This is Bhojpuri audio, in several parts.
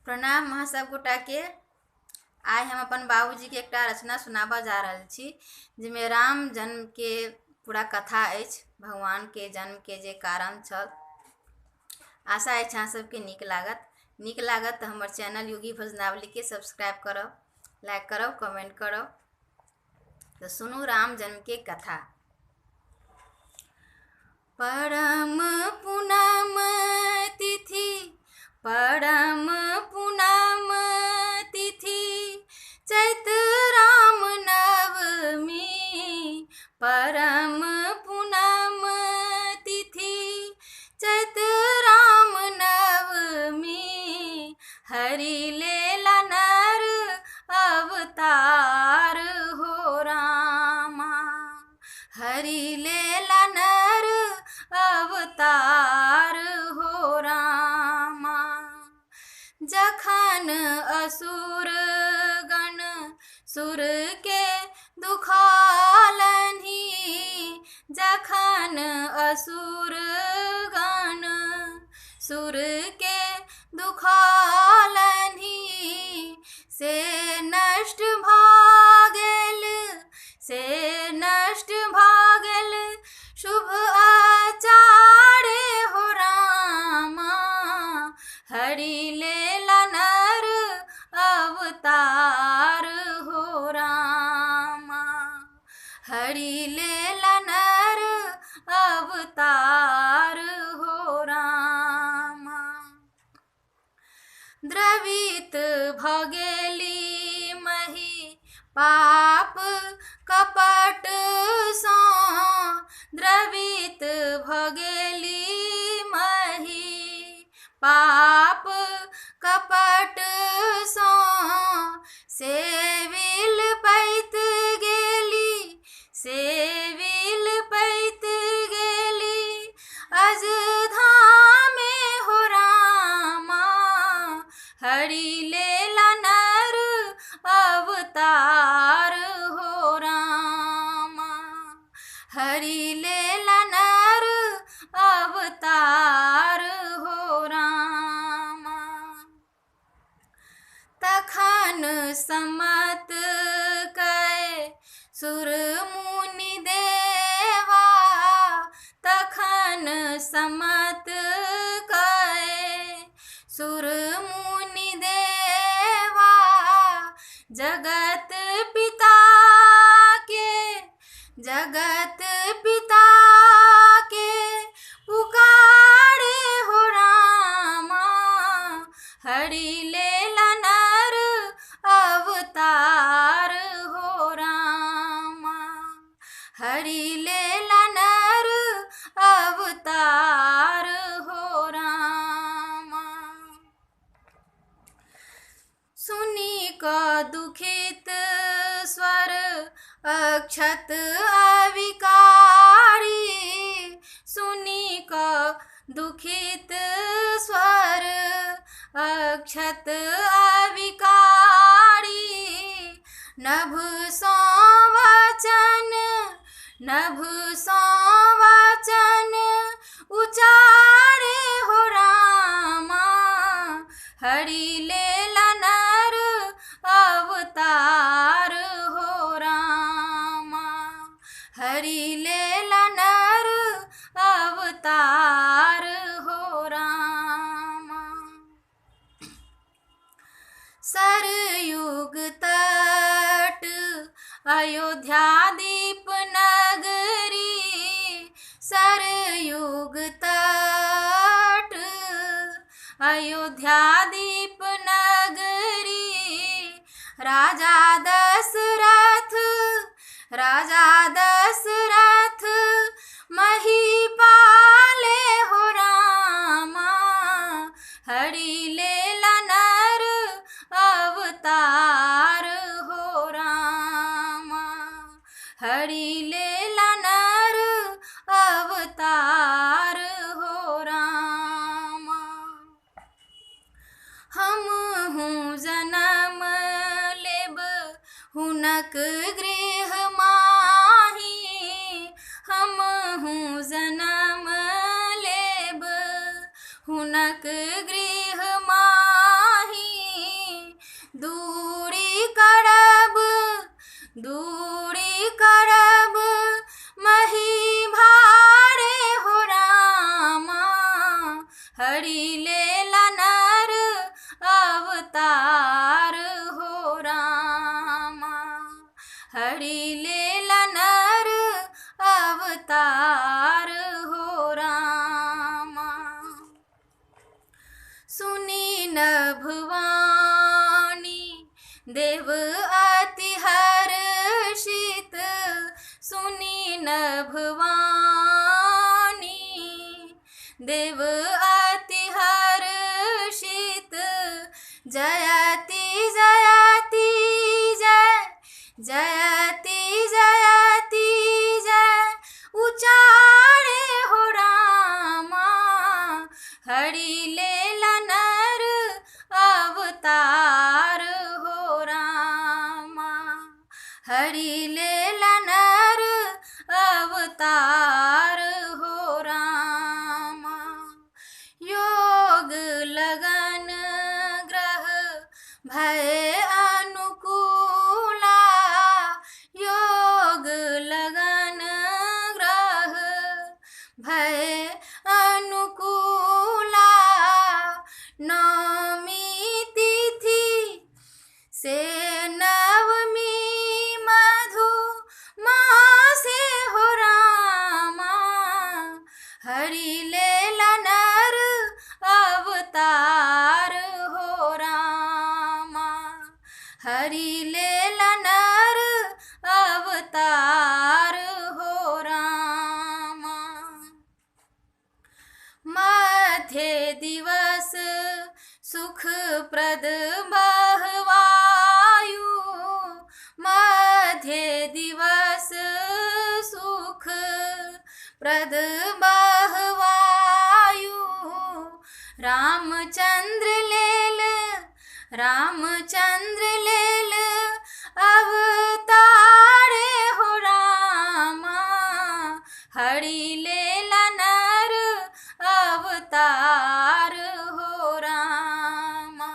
प्रणाम अहाँ सब गोटा के। आइ हम अपन बाबूजी के एकटा रचना सुनाबऽ जा रहल छी, जिसमें राम जन्म के पूरा कथा अछि, भगवान के जन्म के जे कारण छल। आशा अछि अहाँ सबके नीक लागत तऽ हमर चैनल योगी भजनावली के सब्सक्राइब करब, लाइक करब, कमेंट करब। तो सुनू राम जन्म के कथा। परम पूनम तिथि, परम पूनम तिथि, चैत राम नवमी। परम पूनम तिथि, चैत राम नवमी। हरि लेला नर अवतार हो रामा, हरि लेला नर अवतार हो रामा। जखन असुर गण सुर के दुखालनि, जखन असुर गण सुर के दुखालनि, से नष्ट भऽ गेल, से नष्ट भऽ गेल शुभ आचार्य हो रामा। हरि लेला नर अवतार हो रामा, हरि लेला नर अवतार हो रामा। द्रवित भऽ गेली मही पाप कपट सँ, द्रवित भऽ गेली मही पाप कपट सँ। से विलपैत गेली, से विलपैत गेली अजधामे हो रामा। हरि लेला नर अवतार हो रामा, हरि लेला नर अवतार हो रामा। तखन सम्मत कए सुर मुनि देवा, तखन सम्मत कए सुर मुनि देवा। जगत पिता के, जगत पिता के पुकारे हो रामा। हरि लेला नर अवतार हो रामा, हरि लेला नर अवतार हो रामा। सुनी क दुखित स्वर अक्षत अविकारी, सुनी क दुखित स्वर अक्षत अविकारी। नभ सँ वचन, नभ सँ वचन उचारे हो रामा। हरि लेला नर अवतार हो रामा, हरि लेला नर अवतार हो रामा। सरयुग तट अयोध्या दीप नगरी, सरयुग तट अयोध्या दीप नगरी। राजा दशरथ, राजा दशरथ महीपाले हो रामा। हरि लेला नर अवतार हो रामा, हरि लेला नर अवतार हो रामा। हमहूँ जनम लेब हुनक गृह माही, हमहूँ जनम लेब हुनक गृह माही। सुनी न भुवानी देव अति हर्षित, सुनी न भुवानी देव अति हर्षित, जयति जयति जय, जयति जयति जय उचारे हो रामा, हरि लेला नर अवतार हो रामा, हरि लेला नर अवतार हो रामा। योग लगन ग्रह भय अनुकूला, योग लगन ग्रह भय अनुकूला, नवमी तिथि से नवमी मधु मासे हो रामा, हरि लेला नर अवतार हो रामा, हरि लेला नर अवतार हो रामा। मध्य दिवस सुखप्रद बहवायु, मध्य दिवस सुखप्रद बहवायु, रामचंद्र लेल, रामचंद्र लेल अवतारे हो रामा, हरि लेला नर अवतार हो रामा,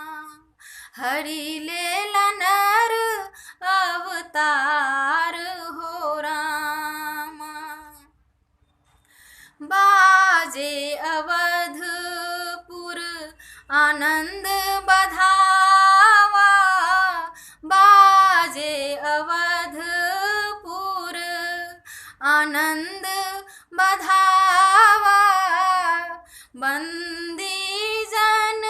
हरि लेला नर अवतार हो रामा। बाजे अवधपुर आनंद बधावा, बाजे अवधपुर आनंद बधावा, बंदी जन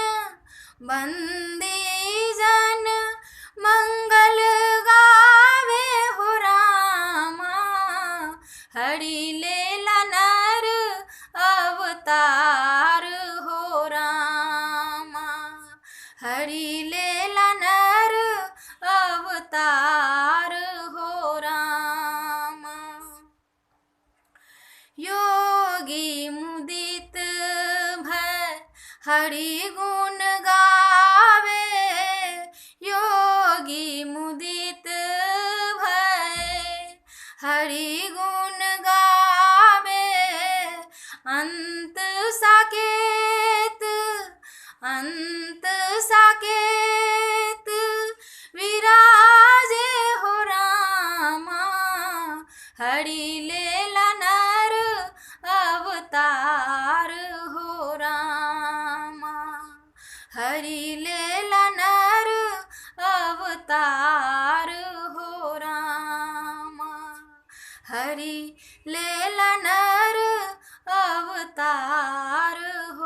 मंगल गावे हो रामा, हरि लेला नर अवतार हो रामा, हरि लेला नर अवतार हो रामा। योगी मुदित भय हरि गुण गावे, योगी मुदित भय हरि गुण गावे, अंत साकेत विराजे हो रामा, हरि लेला नर अवतार हो रामा, हरि लेला नर अवतार हो रामा, हरि लेला नर अवतार हो